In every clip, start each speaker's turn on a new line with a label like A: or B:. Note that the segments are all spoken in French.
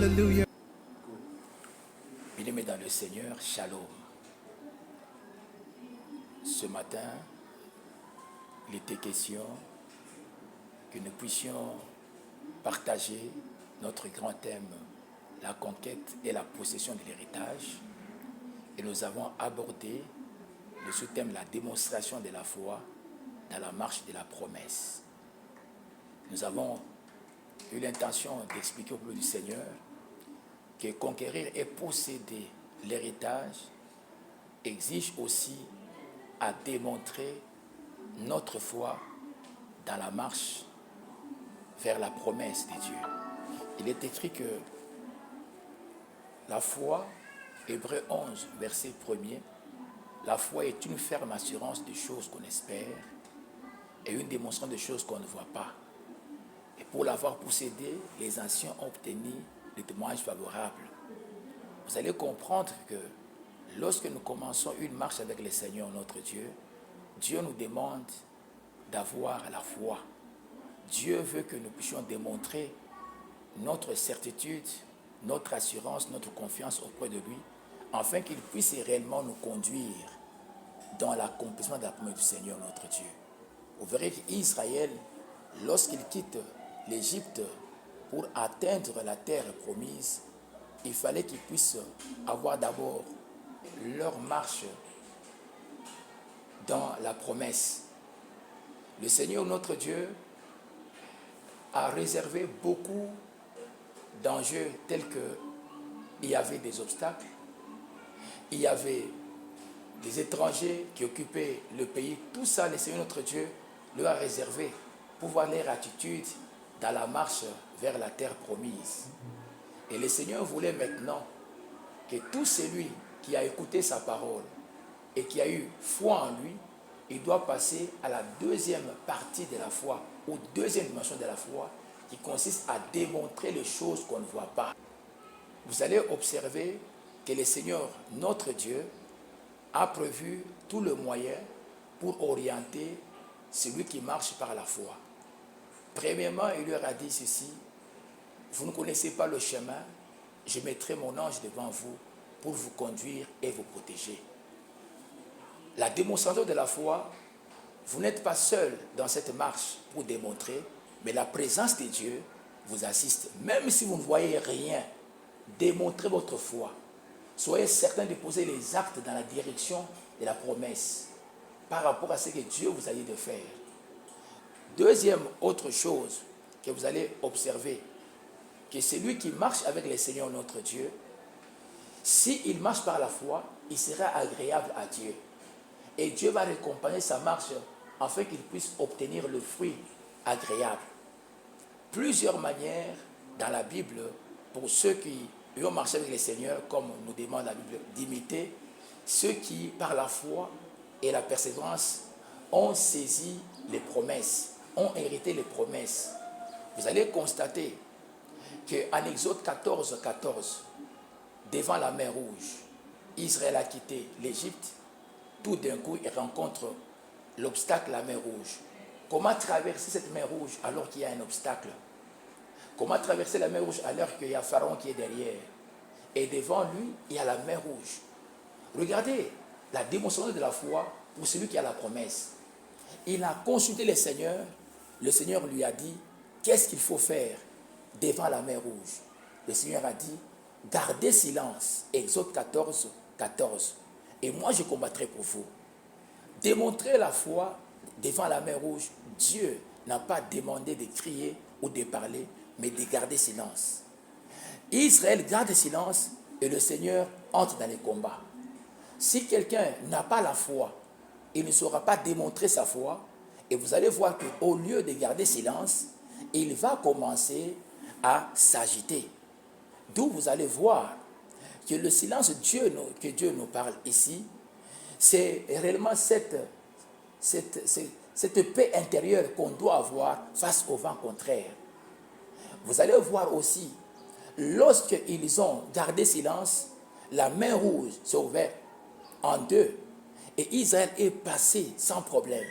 A: Hallelujah.
B: Bien-aimés dans le Seigneur, Shalom. Ce matin, il était question que nous puissions partager notre grand thème, la conquête et la possession de l'héritage. Et nous avons abordé le sous-thème, la démonstration de la foi dans la marche de la promesse. Nous avons eu l'intention d'expliquer au peuple du Seigneur que conquérir et posséder l'héritage exige aussi à démontrer notre foi dans la marche vers la promesse de Dieu. Il est écrit que la foi, Hébreux 11, verset 1er, la foi est une ferme assurance des choses qu'on espère et une démonstration des choses qu'on ne voit pas. Et pour l'avoir possédé, les anciens ont obtenu des témoignages favorables. Vous allez comprendre que lorsque nous commençons une marche avec le Seigneur notre Dieu, Dieu nous demande d'avoir la foi. Dieu veut que nous puissions démontrer notre certitude, notre assurance, notre confiance auprès de lui, afin qu'il puisse réellement nous conduire dans l'accomplissement de la promesse du Seigneur notre Dieu. Vous verrez qu'Israël, lorsqu'il quitte l'Égypte pour atteindre la terre promise, il fallait qu'ils puissent avoir d'abord leur marche dans la promesse. Le Seigneur notre Dieu a réservé beaucoup d'enjeux tels qu'il y avait des obstacles, il y avait des étrangers qui occupaient le pays. Tout ça, le Seigneur notre Dieu leur a réservé pour voir leur attitude dans la marche vers la terre promise. Et le Seigneur voulait maintenant que tout celui qui a écouté sa parole et qui a eu foi en lui, il doit passer à la deuxième partie de la foi, ou deuxième dimension de la foi, qui consiste à démontrer les choses qu'on ne voit pas. Vous allez observer que le Seigneur, notre Dieu, a prévu tout le moyen pour orienter celui qui marche par la foi. Premièrement, il leur a dit ceci: vous ne connaissez pas le chemin, je mettrai mon ange devant vous pour vous conduire et vous protéger. La démonstration de la foi, vous n'êtes pas seul dans cette marche pour démontrer, mais la présence de Dieu vous assiste. Même si vous ne voyez rien, démontrez votre foi. Soyez certain de poser les actes dans la direction de la promesse par rapport à ce que Dieu vous a dit de faire. Deuxième autre chose que vous allez observer, que celui qui marche avec le Seigneur notre Dieu, s'il marche par la foi, il sera agréable à Dieu. Et Dieu va récompenser sa marche afin qu'il puisse obtenir le fruit agréable. Plusieurs manières dans la Bible pour ceux qui ont marché avec le Seigneur, comme nous demande la Bible, d'imiter ceux qui, par la foi et la persévérance, ont saisi les promesses, ont hérité les promesses. Vous allez constater qu'en Exode 14, 14, devant la mer Rouge, Israël a quitté l'Égypte. Tout d'un coup, il rencontre l'obstacle, la mer Rouge. Comment traverser cette mer Rouge alors qu'il y a un obstacle? Comment traverser la mer Rouge alors qu'il y a Pharaon qui est derrière? Et devant lui, il y a la mer Rouge. Regardez la démonstration de la foi pour celui qui a la promesse. Il a consulté le Seigneur lui a dit, qu'est-ce qu'il faut faire devant la mer Rouge? Le Seigneur a dit, gardez silence, Exode 14, 14. Et moi je combattrai pour vous. Démontrer la foi devant la mer Rouge, Dieu n'a pas demandé de crier ou de parler, mais de garder silence. Israël garde silence et le Seigneur entre dans les combats. Si quelqu'un n'a pas la foi, il ne saura pas démontrer sa foi, et vous allez voir qu'au lieu de garder silence, il va commencer à s'agiter. D'où vous allez voir que le silence que Dieu nous parle ici, c'est réellement cette paix intérieure qu'on doit avoir face au vent contraire. Vous allez voir aussi, lorsqu'ils ont gardé silence, la mer Rouge s'est ouverte en deux et Israël est passé sans problème.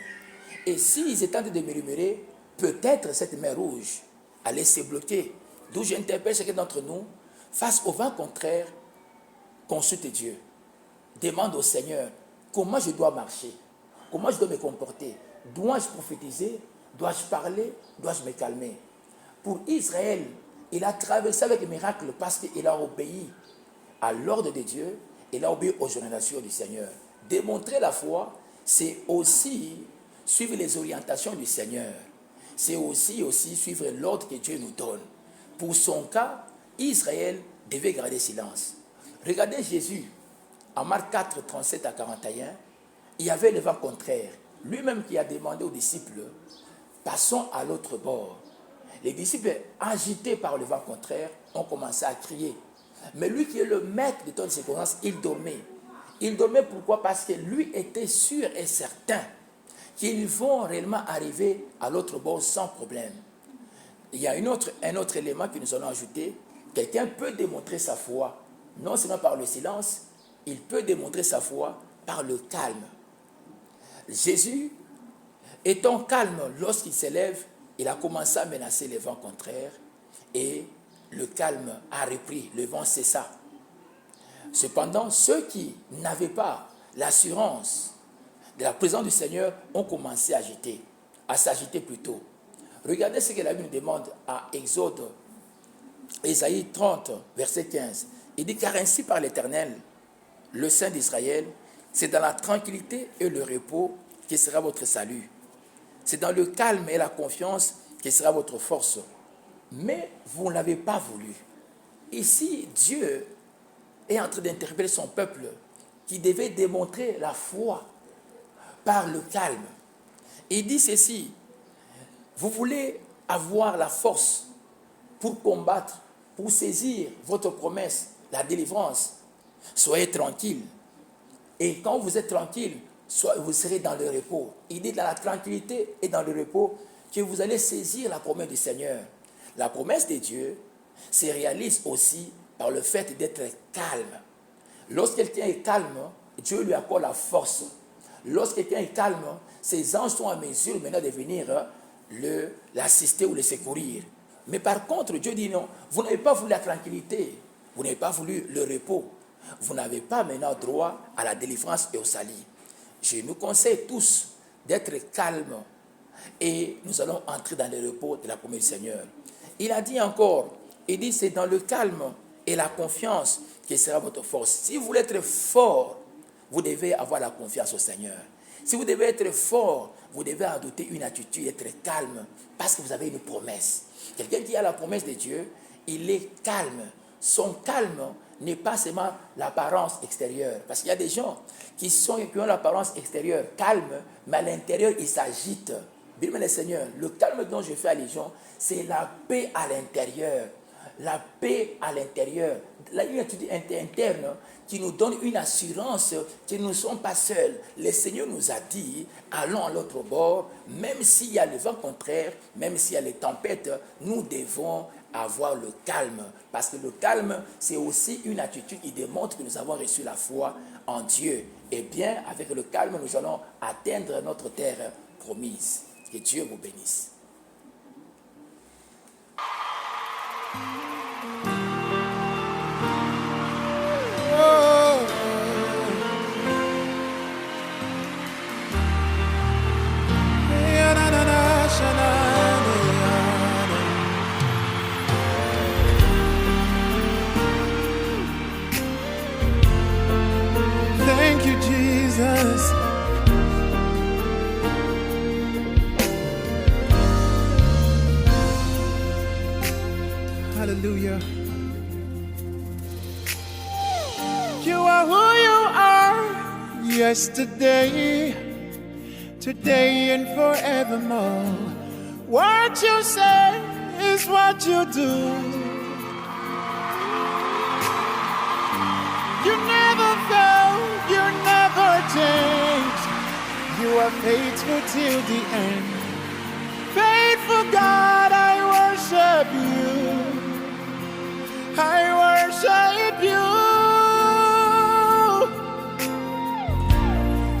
B: Et s'ils étaient en train de murmurer, peut-être cette mer Rouge allait se bloquer. D'où j'interpelle chacun d'entre nous, Face au vent contraire, consulte Dieu. Demande au Seigneur comment je dois marcher, comment je dois me comporter. Dois-je prophétiser? Dois-je parler? Dois-je me calmer? Pour Israël, il a traversé avec miracle parce qu'il a obéi à l'ordre de Dieu, il a obéi aux ordinations du Seigneur. Démontrer la foi, c'est aussi suivre les orientations du Seigneur. C'est aussi suivre l'ordre que Dieu nous donne. Pour son cas, Israël devait garder silence. Regardez Jésus, en Marc 4, 37 à 41, il y avait le vent contraire. Lui-même qui a demandé aux disciples, passons à l'autre bord. Les disciples, agités par le vent contraire, ont commencé à crier. Mais lui qui est le maître de toutes les circonstances, il dormait. Il dormait pourquoi? Parce que lui était sûr et certain qu'ils vont réellement arriver à l'autre bord sans problème. Il y a un autre élément que nous allons ajouter. Quelqu'un peut démontrer sa foi, non seulement par le silence, il peut démontrer sa foi par le calme. Jésus, étant calme lorsqu'il s'élève, il a commencé à menacer les vents contraires et le calme a repris, le vent cessa. Cependant, ceux qui n'avaient pas l'assurance de la présence du Seigneur ont commencé à s'agiter plutôt. Regardez ce que la Bible nous demande à Exode, Ésaïe 30, verset 15. Il dit, car ainsi par l'Éternel, le Saint d'Israël, c'est dans la tranquillité et le repos qui sera votre salut. C'est dans le calme et la confiance qui sera votre force. Mais vous ne l'avez pas voulu. Ici, Dieu est en train d'interpeller son peuple qui devait démontrer la foi par le calme. Il dit ceci, vous voulez avoir la force pour combattre, pour saisir votre promesse, la délivrance. Soyez tranquille. Et quand vous êtes tranquille, vous serez dans le repos. Il dit dans la tranquillité et dans le repos que vous allez saisir la promesse du Seigneur. La promesse de Dieu se réalise aussi par le fait d'être calme. Lorsque quelqu'un est calme, Dieu lui accorde la force. Lorsque quelqu'un est calme, ses anges sont en mesure maintenant de venir l'assister ou le secourir. Mais par contre, Dieu dit non, vous n'avez pas voulu la tranquillité, vous n'avez pas voulu le repos, vous n'avez pas maintenant droit à la délivrance et au salut. Je nous conseille tous d'être calmes et nous allons entrer dans le repos de la promesse du Seigneur. Il a dit encore, il dit c'est dans le calme et la confiance qui sera votre force. Si vous voulez être fort, vous devez avoir la confiance au Seigneur. Si vous devez être fort, vous devez adopter une attitude, être calme, parce que vous avez une promesse. Quelqu'un qui a la promesse de Dieu, il est calme. Son calme n'est pas seulement l'apparence extérieure. Parce qu'il y a des gens qui ont l'apparence extérieure calme, mais à l'intérieur, ils s'agitent. Bien, le Seigneur, le calme dont je fais allusion, c'est la paix à l'intérieur. La paix à l'intérieur. Une attitude interne qui nous donne une assurance que nous ne sommes pas seuls. Le Seigneur nous a dit, allons à l'autre bord, même s'il y a le vent contraire, même s'il y a les tempêtes, nous devons avoir le calme. Parce que le calme, c'est aussi une attitude qui démontre que nous avons reçu la foi en Dieu. Et bien, avec le calme, nous allons atteindre notre terre promise. Que Dieu vous bénisse.
A: Thank you, Jesus. Hallelujah. You are who you are, yesterday, today, and forevermore. What you say is what you do. You never fail, you never change. You are faithful till the end.